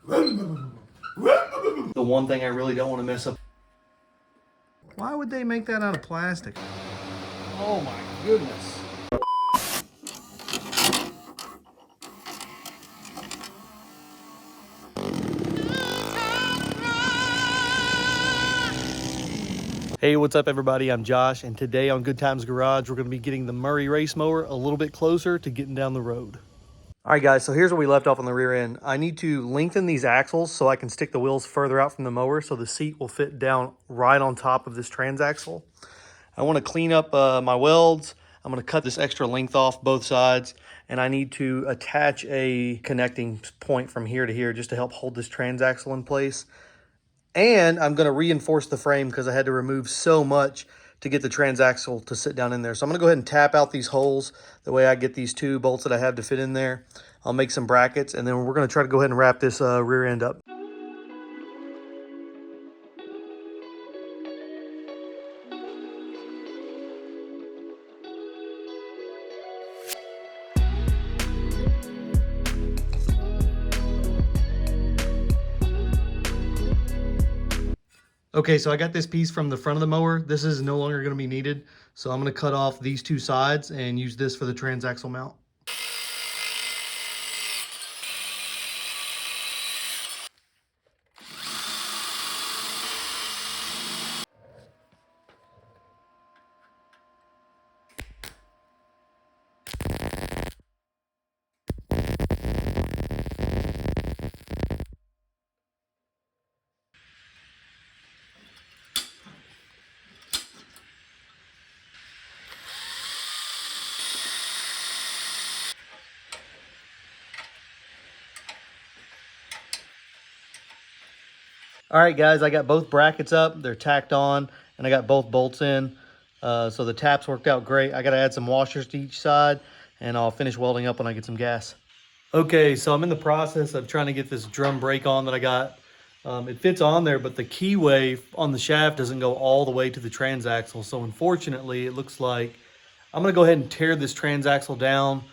The one thing I really don't want to mess up. Why would they make that out of plastic? Oh my goodness. Hey, what's up everybody? I'm Josh, and today on Good Times Garage, we're going to be getting the Murray race mower a little bit closer to getting down the road. All right guys, so here's where we left off on the rear end. I need to lengthen these axles so I can stick the wheels further out from the mower so the seat will fit down right on top of this transaxle. I want to clean up my welds. I'm going to cut this extra length off both sides, and I need to attach a connecting point from here to here just to help hold this transaxle in place. And I'm going to reinforce the frame because I had to remove so much to get the transaxle to sit down in there. So I'm going to go ahead and tap out these holes. The way I get these two bolts that I have to fit in there. I'll make some brackets, and then we're going to try to go ahead and wrap this rear end up. Okay, so I got this piece from the front of the mower. This is no longer going to be needed. So I'm going to cut off these two sides and use this for the transaxle mount. All right, guys, I got both brackets up. They're tacked on, and I got both bolts in. So the taps worked out great. I got to add some washers to each side, and I'll finish welding up when I get some gas. Okay, so I'm in the process of trying to get this drum brake on that I got. It fits on there, but the keyway on the shaft doesn't go all the way to the transaxle. So unfortunately, it looks like I'm going to go ahead and tear this transaxle down,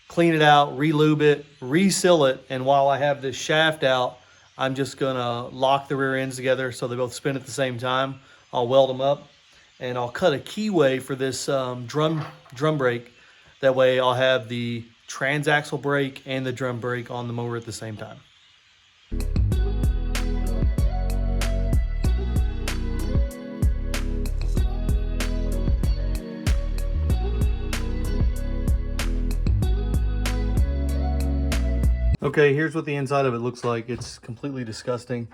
clean it out, re-lube it, re-seal it, and while I have this shaft out, I'm just gonna lock the rear ends together so they both spin at the same time. I'll weld them up, and I'll cut a keyway for this drum brake. That way I'll have the transaxle brake and the drum brake on the mower at the same time. Okay, here's what the inside of it looks like. It's completely disgusting.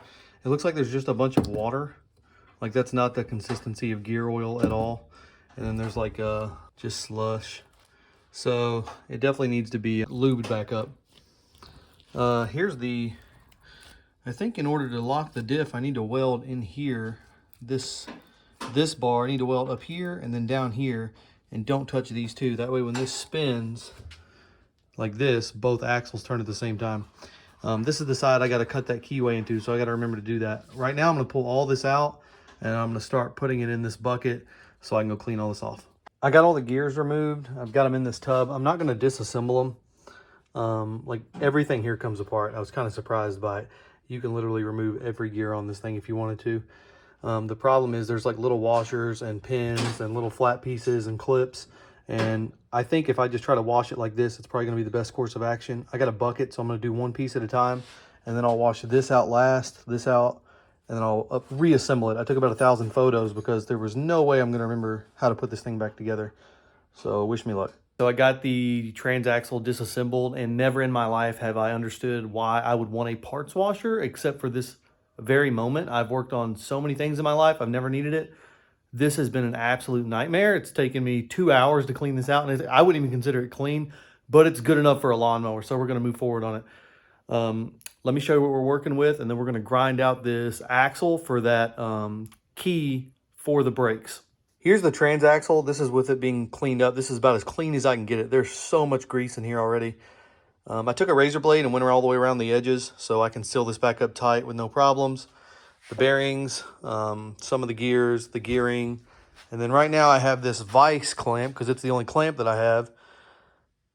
It looks like there's just a bunch of water. Like that's not the consistency of gear oil at all. And then there's like just slush. So it definitely needs to be lubed back up. Here's the, I think in order to lock the diff, I need to weld in here. This bar, I need to weld up here and then down here. And don't touch these two. That way when this spins, like this, both axles turn at the same time. This is the side I got to cut that keyway into, so I got to remember to do that. Right now I'm going to pull all this out, and I'm going to start putting it in this bucket so I can go clean all this off. I got all the gears removed. I've got them in this tub. I'm not going to disassemble them. Like everything here comes apart. I was kind of surprised by it. You can literally remove every gear on this thing if you wanted to. The problem is there's like little washers and pins and little flat pieces and clips. And I think if I just try to wash it like this, it's probably going to be the best course of action. I got a bucket, so I'm going to do one piece at a time. And then I'll wash this out last, this out, and then I'll reassemble it. I took about 1,000 photos because there was no way I'm going to remember how to put this thing back together. So wish me luck. So I got the transaxle disassembled, and never in my life have I understood why I would want a parts washer, except for this very moment. I've worked on so many things in my life. I've never needed it. This has been an absolute nightmare. It's taken me 2 hours to clean this out, and I wouldn't even consider it clean, but it's good enough for a lawnmower, so we're going to move forward on it. Let me show you what we're working with, and then we're going to grind out this axle for that key for the brakes. Here's the transaxle. This is with it being cleaned up. This is about as clean as I can get it. There's so much grease in here already. I took a razor blade and went all the way around the edges so I can seal this back up tight with no problems. The bearings, some of the gears, the gearing, and then right now I have this vise clamp because it's the only clamp that I have,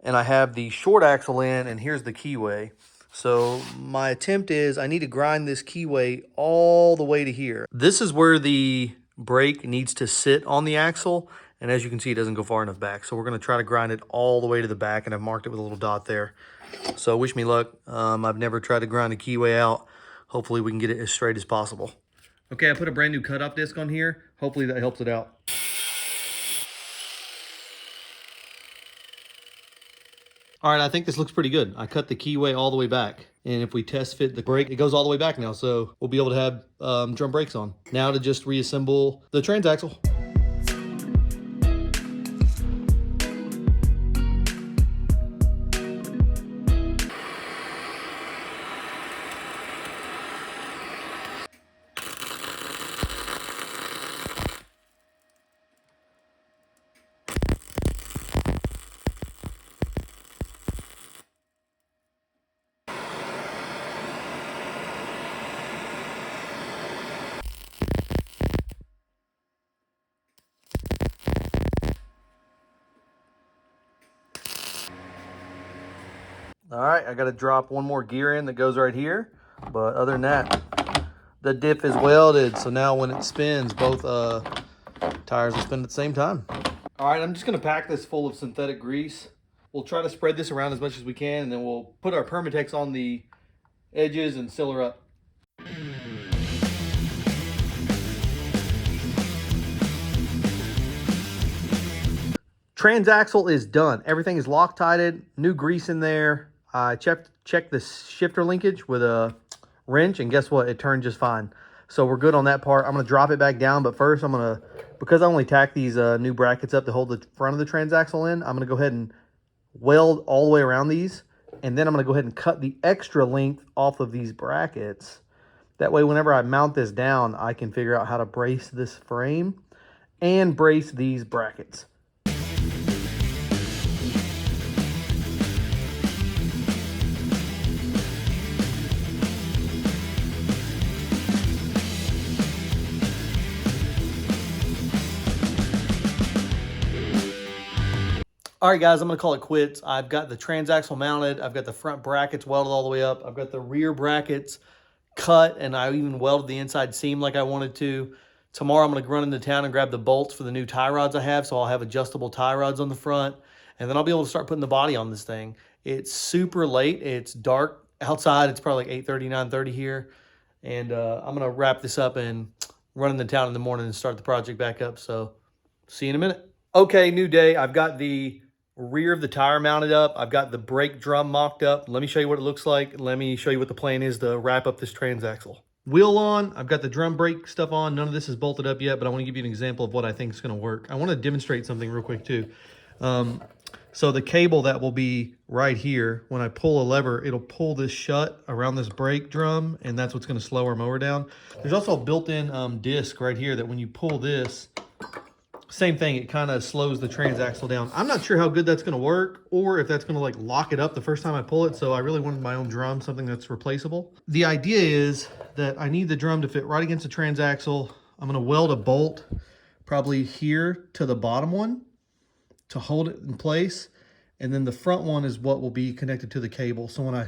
and I have the short axle in, and here's the keyway. So my attempt is I need to grind this keyway all the way to here. This is where the brake needs to sit on the axle. And as you can see, it doesn't go far enough back. So we're going to try to grind it all the way to the back, and I've marked it with a little dot there. So wish me luck. I've never tried to grind a keyway out. Hopefully we can get it as straight as possible. Okay, I put a brand new cut-off disc on here. Hopefully that helps it out. All right, I think this looks pretty good. I cut the keyway all the way back. And if we test fit the brake, it goes all the way back now. So we'll be able to have drum brakes on. Now to just reassemble the transaxle. All right, I got to drop one more gear in that goes right here. But other than that, the diff is welded. So now when it spins, both tires will spin at the same time. All right, I'm just going to pack this full of synthetic grease. We'll try to spread this around as much as we can, and then we'll put our Permatex on the edges and seal her up. Transaxle is done. Everything is Loctited, new grease in there. I checked the shifter linkage with a wrench, and guess what? It turned just fine. So we're good on that part. I'm going to drop it back down, but first I'm going to, because I only tacked these new brackets up to hold the front of the transaxle in, I'm going to go ahead and weld all the way around these, and then I'm going to go ahead and cut the extra length off of these brackets. That way, whenever I mount this down, I can figure out how to brace this frame and brace these brackets. All right, guys, I'm going to call it quits. I've got the transaxle mounted. I've got the front brackets welded all the way up. I've got the rear brackets cut, and I even welded the inside seam like I wanted to. Tomorrow, I'm going to run into town and grab the bolts for the new tie rods I have, so I'll have adjustable tie rods on the front, and then I'll be able to start putting the body on this thing. It's super late. It's dark outside. It's probably like 8:30, 9:30 here, and I'm going to wrap this up and run into town in the morning and start the project back up, so see you in a minute. Okay, new day. I've got the rear of the tire mounted up. I've got the brake drum mocked up. Let me show you what it looks like. Let me show you what the plan is to wrap up this transaxle. Wheel on. I've got the drum brake stuff on. None of this is bolted up yet, but I want to give you an example of what I think is going to work. I want to demonstrate something real quick too. So the cable that will be right here, when I pull a lever, it'll pull this shut around this brake drum, and that's what's going to slow our mower down. There's also a built-in disc right here that when you pull this, same thing, it kind of slows the transaxle down. I'm not sure how good that's going to work, or if that's going to like lock it up the first time I pull it, so I really wanted my own drum, something that's replaceable. The idea is that I need the drum to fit right against the transaxle. I'm going to weld a bolt probably here to the bottom one to hold it in place, and then the front one is what will be connected to the cable. So when I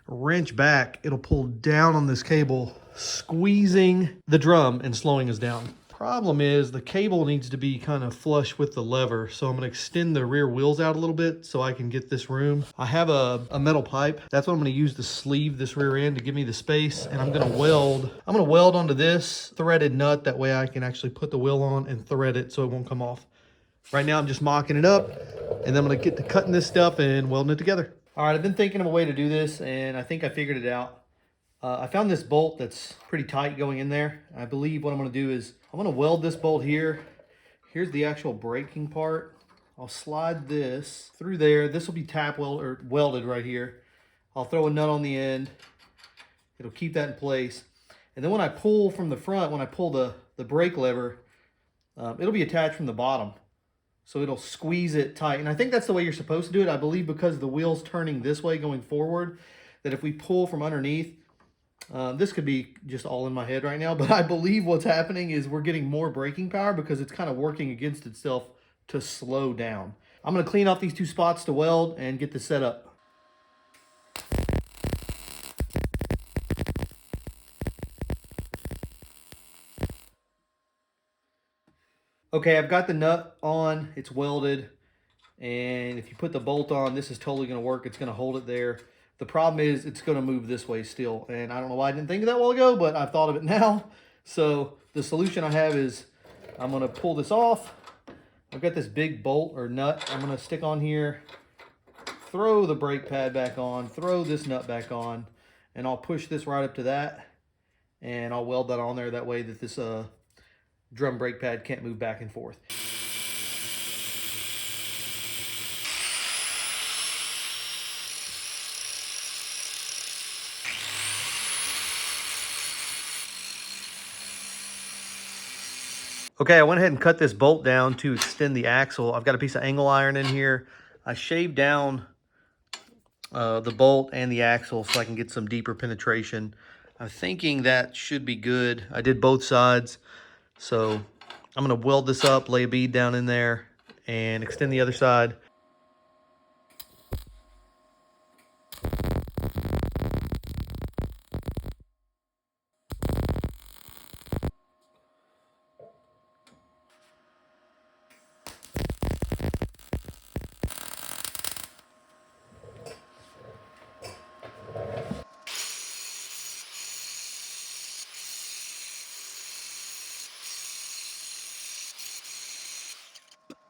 wrench back, it'll pull down on this cable, squeezing the drum and slowing us down. Problem is the cable needs to be kind of flush with the lever, so I'm going to extend the rear wheels out a little bit so I can get this room. I have a metal pipe. That's what I'm going to use to sleeve this rear end to give me the space, and I'm going to weld onto this threaded nut. That way I can actually put the wheel on and thread it so it won't come off. Right now I'm just mocking it up, and then I'm going to get to cutting this stuff and welding it together. All right, I've been thinking of a way to do this, and I think I figured it out. I found this bolt that's pretty tight going in there. I believe what I'm going to do is I'm going to weld this bolt here. Here's the actual braking part. I'll slide this through there. This will be welded right here. I'll throw a nut on the end. It'll keep that in place. And then when I pull from the front, when I pull the brake lever, it'll be attached from the bottom. So it'll squeeze it tight. And I think that's the way you're supposed to do it. I believe because the wheel's turning this way going forward, that if we pull from underneath, this could be just all in my head right now, but I believe what's happening is we're getting more braking power because it's kind of working against itself to slow down. I'm going to clean off these two spots to weld and get this set up. Okay, I've got the nut on, it's welded, and if you put the bolt on, this is totally gonna work. It's gonna hold it there. The problem is it's gonna move this way still, and I don't know why I didn't think of that a while ago, but I've thought of it now. So the solution I have is I'm gonna pull this off. I've got this big bolt or nut I'm gonna stick on here, throw the brake pad back on, throw this nut back on, and I'll push this right up to that, and I'll weld that on there. That way that this drum brake pad can't move back and forth. Okay, I went ahead and cut this bolt down to extend the axle. I've got a piece of angle iron in here. I shaved down the bolt and the axle so I can get some deeper penetration. I'm thinking that should be good. I did both sides. So I'm gonna weld this up, lay a bead down in there, and extend the other side.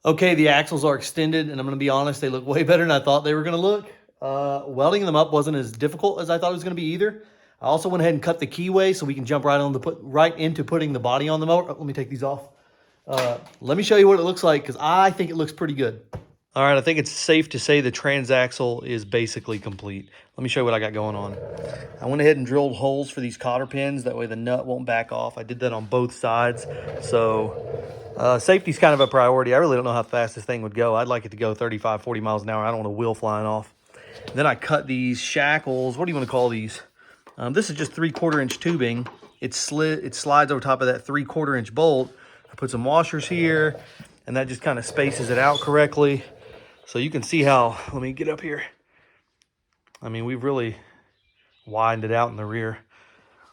Okay, the axles are extended, and I'm gonna be honest, they look way better than I thought they were gonna look. Welding them up wasn't as difficult as I thought it was gonna be either. I also went ahead and cut the keyway so we can jump right into putting the body on the mower. Oh, let me take these off. Let me show you what it looks like, because I think it looks pretty good. All right, I think it's safe to say the transaxle is basically complete. Let me show you what I got going on. I went ahead and drilled holes for these cotter pins. That way the nut won't back off. I did that on both sides. So safety's kind of a priority. I really don't know how fast this thing would go. I'd like it to go 35, 40 miles an hour. I don't want a wheel flying off. And then I cut these shackles. What do you want to call these? This is just 3/4 inch tubing. It slides over top of that 3/4 inch bolt. I put some washers here, and that just kind of spaces it out correctly. So you can see how, let me get up here. I mean, we've really widened it out in the rear.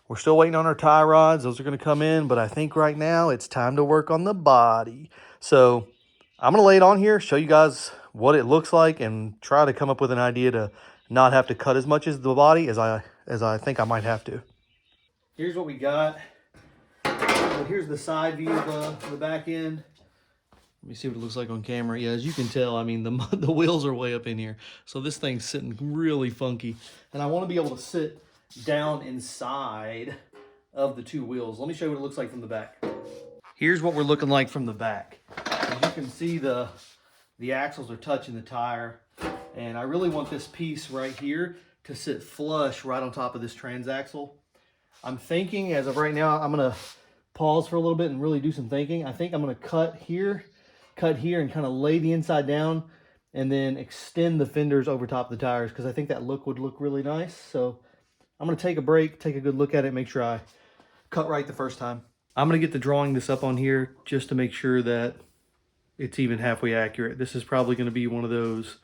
We're still waiting on our tie rods. Those are going to come in, but I think right now it's time to work on the body. So I'm going to lay it on here, show you guys what it looks like, and try to come up with an idea to not have to cut as much as the body as I think I might have to. Here's what we got. So here's the side view of the back end. Let me see what it looks like on camera. Yeah, as you can tell, I mean, the wheels are way up in here. So this thing's sitting really funky. And I want to be able to sit down inside of the two wheels. Let me show you what it looks like from the back. Here's what we're looking like from the back. As you can see, the axles are touching the tire. And I really want this piece right here to sit flush right on top of this transaxle. I'm thinking, as of right now, I'm going to pause for a little bit and really do some thinking. I think I'm going to cut here, and kind of lay the inside down, and then extend the fenders over top of the tires, because I think that look would look really nice. So I'm going to take a break, take a good look at it, make sure I cut right the first time. I'm going to get the drawing this up on here just to make sure that it's even halfway accurate. This is probably going to be one of those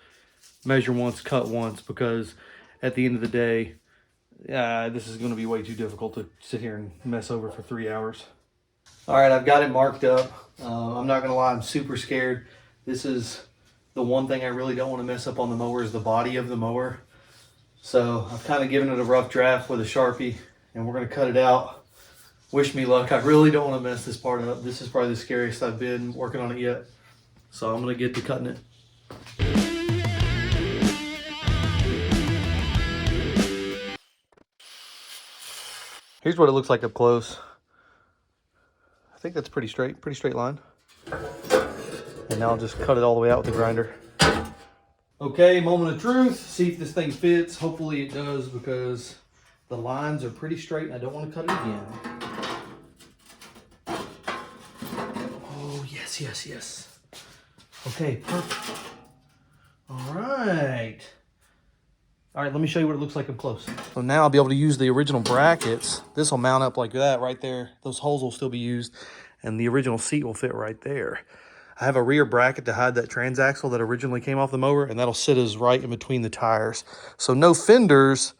measure once, cut once, because at the end of the day, this is going to be way too difficult to sit here and mess over for 3 hours. All right, I've got it marked up. I'm not going to lie, I'm super scared. This is the one thing I really don't want to mess up on the mower, is the body of the mower. So I've kind of given it a rough draft with a Sharpie, and we're going to cut it out. Wish me luck. I really don't want to mess this part up. This is probably the scariest I've been working on it yet. So I'm going to get to cutting it. Here's what it looks like up close. I think that's pretty straight line. And now I'll just cut it all the way out with the grinder. Okay, moment of truth. See if this thing fits. Hopefully it does, because the lines are pretty straight and I don't want to cut it again. Oh, yes. Okay, perfect. All right, let me show you what it looks like up close. So now I'll be able to use the original brackets. This will mount up like that right there. Those holes will still be used, and the original seat will fit right there. I have a rear bracket to hide that transaxle that originally came off the mower, and that'll sit as right in between the tires. So no fenders,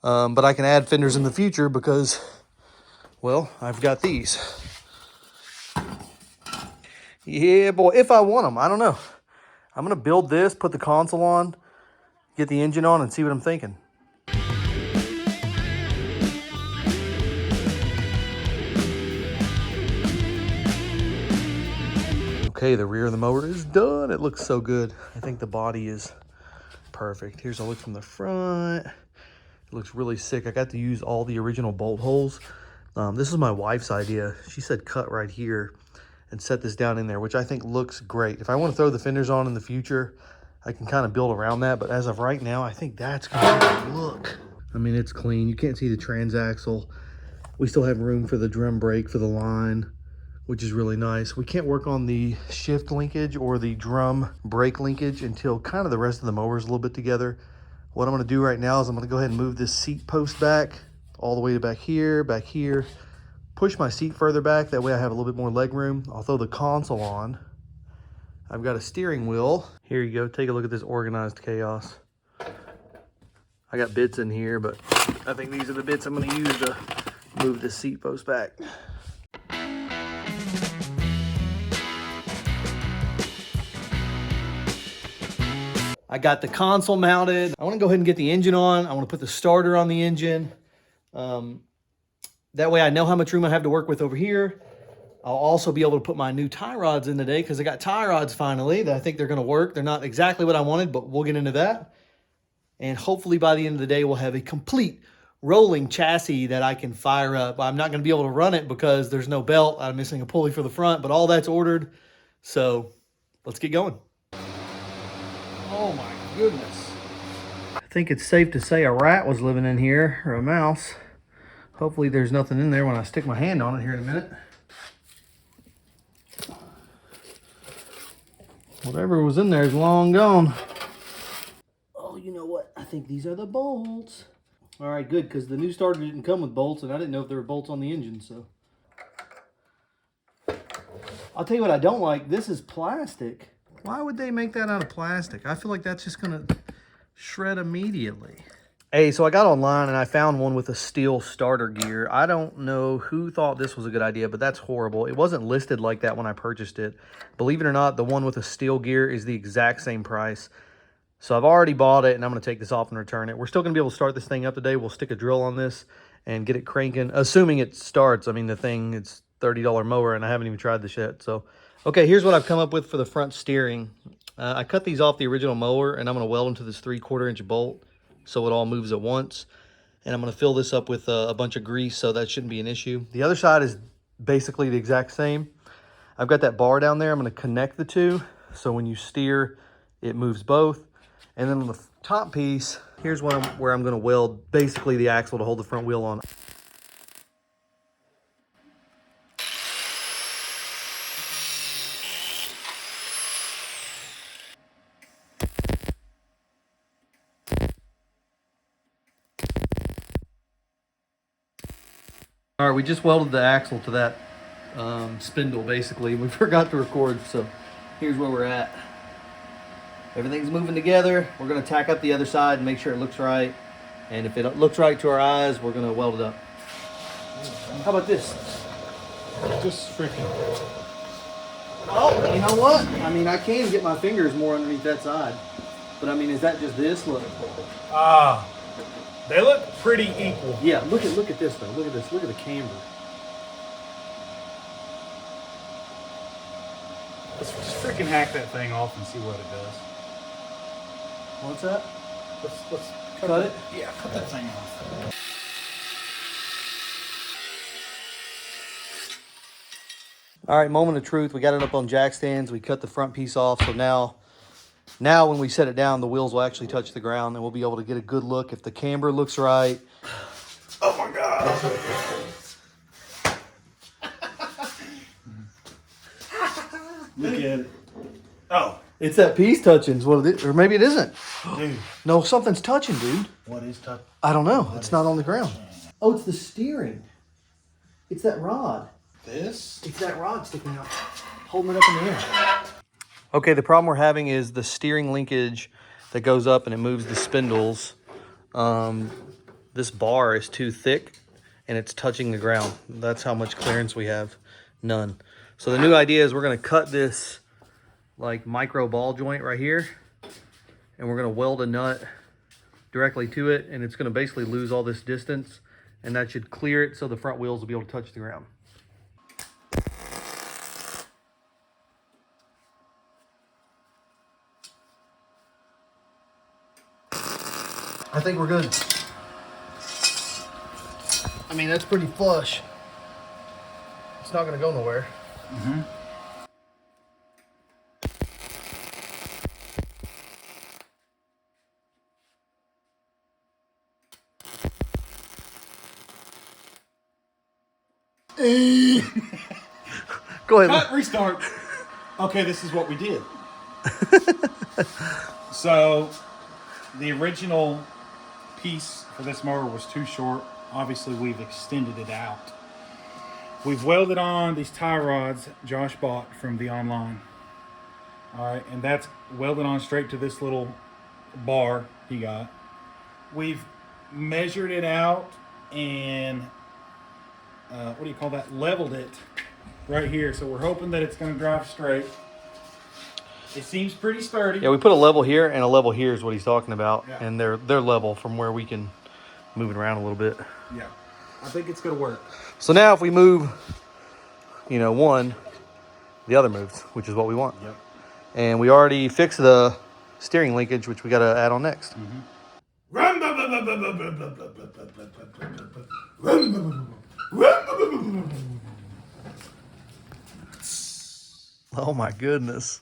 but I can add fenders in the future because, well, I've got these. Yeah, boy, if I want them, I don't know. I'm gonna build this, put the console on, get the engine on, and see what I'm thinking. Okay, the rear of the mower is done. It looks so good. I think the body is perfect. Here's a look from the front. It looks really sick. I got to use all the original bolt holes. This is my wife's idea. She said cut right here and set this down in there, which I think looks great. If I want to throw the fenders on in the future, I can kind of build around that. But as of right now, I think that's going to look. I mean, it's clean. You can't see the transaxle. We still have room for the drum brake for the line, which is really nice. We can't work on the shift linkage or the drum brake linkage until kind of the rest of the mower is a little bit together. What I'm gonna do right now is I'm gonna go ahead and move this seat post back all the way to back here, push my seat further back. That way I have a little bit more leg room. I'll throw the console on. I've got a steering wheel. Here you go, take a look at this organized chaos. I got bits in here, but I think these are the bits I'm gonna use to move this seat post back. I got the console mounted. I want to go ahead and get the engine on. I want to put the starter on the engine. That way I know how much room I have to work with over here. I'll also be able to put my new tie rods in today because I got tie rods finally that I think they're going to work. They're not exactly what I wanted, but we'll get into that. And hopefully by the end of the day, we'll have a complete rolling chassis that I can fire up. I'm not going to be able to run it because there's no belt. I'm missing a pulley for the front, but all that's ordered. So let's get going. Oh my goodness. I think it's safe to say a rat was living in here, or a mouse. Hopefully there's nothing in there when I stick my hand on it here in a minute. Whatever was in there is long gone. Oh, you know what? I think these are the bolts. All right, good, because the new starter didn't come with bolts, and I didn't know if there were bolts on the engine, so. I'll tell you what I don't like. This is plastic. Why would they make that out of plastic? I feel like that's just gonna shred immediately. Hey, so I got online and I found one with a steel starter gear. I don't know who thought this was a good idea, but that's horrible. It wasn't listed like that when I purchased it. Believe it or not, the one with a steel gear is the exact same price. So I've already bought it and I'm gonna take this off and return it. We're still gonna be able to start this thing up today. We'll stick a drill on this and get it cranking, assuming it starts. I mean, the thing, it's $30 mower and I haven't even tried this yet, so. Okay, here's what I've come up with for the front steering. I cut these off the original mower and I'm gonna weld them to this 3/4 inch bolt so it all moves at once. And I'm gonna fill this up with a bunch of grease, so that shouldn't be an issue. The other side is basically the exact same. I've got that bar down there. I'm gonna connect the two, so when you steer, it moves both. And then on the top piece, here's where I'm gonna weld basically the axle to hold the front wheel on. All right, we just welded the axle to that spindle, basically. We forgot to record, so here's where we're at. Everything's moving together. We're gonna tack up the other side and make sure it looks right. And if it looks right to our eyes, we're gonna weld it up. How about this? Just freaking. Oh, you know what? I mean, I can get my fingers more underneath that side. But I mean, is that just this? Look. They look pretty equal. Yeah, look at this though. Look at this. Look at the camber. Let's just freaking hack that thing off and see what it does. What's that? Let's Cut it? Yeah, cut that thing off. All right, moment of truth. We got it up on jack stands. We cut the front piece off. So now when we set it down, the wheels will actually touch the ground and we'll be able to get a good look. If the camber looks right. Oh my God. Look at it. Oh. It's that piece touching is what it is. Or maybe it isn't. Dude. No, something's touching, dude. What is touching? I don't know. It's not on the ground. Oh, it's the steering. It's that rod. This? It's that rod sticking out. Holding it up in the air. Okay, the problem we're having is the steering linkage that goes up and it moves the spindles. This bar is too thick and it's touching the ground. That's how much clearance we have. None. So the new idea is we're gonna cut this like micro ball joint right here, and we're gonna weld a nut directly to it, and it's gonna basically lose all this distance, and that should clear it so the front wheels will be able to touch the ground. I think we're good. I mean, that's pretty flush. It's not gonna go nowhere. Mm-hmm. Go ahead. Cut, restart. Okay, this is what we did. So, the original piece for this mower was too short. Obviously, we've extended it out. We've welded on these tie rods Josh bought from the online. All right, and that's welded on straight to this little bar he got. We've measured it out and what do you call that? Leveled it right here. So we're hoping that it's going to drive straight. It seems pretty sturdy. Yeah, we put a level here and a level here is what he's talking about, Yeah. and they're level from where we can move it around a little bit. Yeah, I think it's going to work. So now if we move, you know, one, the other moves, which is what we want. Yep. And we already fixed the steering linkage, which we got to add on next. Oh my goodness.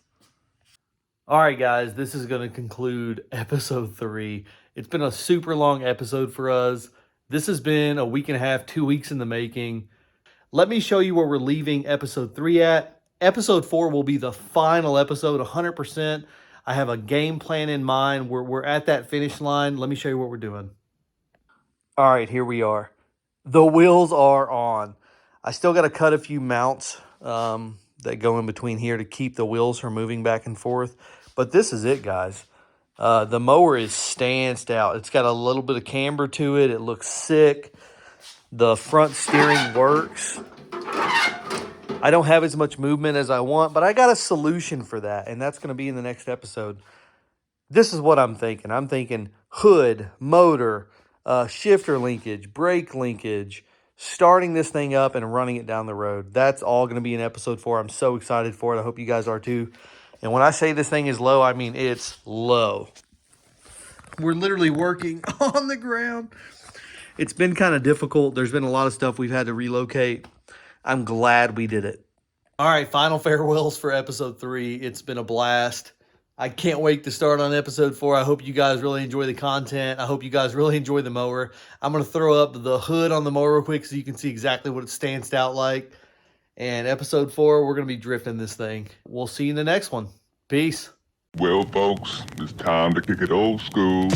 All right, guys, this is going to conclude episode 3. It's been a super long episode for us. This has been a week and a half, 2 weeks in the making. Let me show you where we're leaving episode 3 at. Episode 4 will be the final episode, 100%. I have a game plan in mind. We're at that finish line. Let me show you what we're doing. All right, here we are. The wheels are on. I still got to cut a few mounts that go in between here to keep the wheels from moving back and forth. But this is it, guys. The mower is stanced out. It's got a little bit of camber to it. It looks sick. The front steering works. I don't have as much movement as I want, but I got a solution for that, and that's going to be in the next episode. This is what I'm thinking. I'm thinking hood, motor, shifter linkage, brake linkage, starting this thing up and running it down the road. That's all going to be in episode 4. I'm so excited for it. I hope you guys are too. And when I say this thing is low, I mean it's low. We're literally working on the ground. It's been kind of difficult. There's been a lot of stuff we've had to relocate. I'm glad we did it. All right, final farewells for episode 3. It's been a blast. I can't wait to start on episode 4. I hope you guys really enjoy the content. I hope you guys really enjoy the mower. I'm going to throw up the hood on the mower real quick so you can see exactly what it stands out like. And episode 4, we're going to be drifting this thing. We'll see you in the next one. Peace. Well, folks, it's time to kick it old school.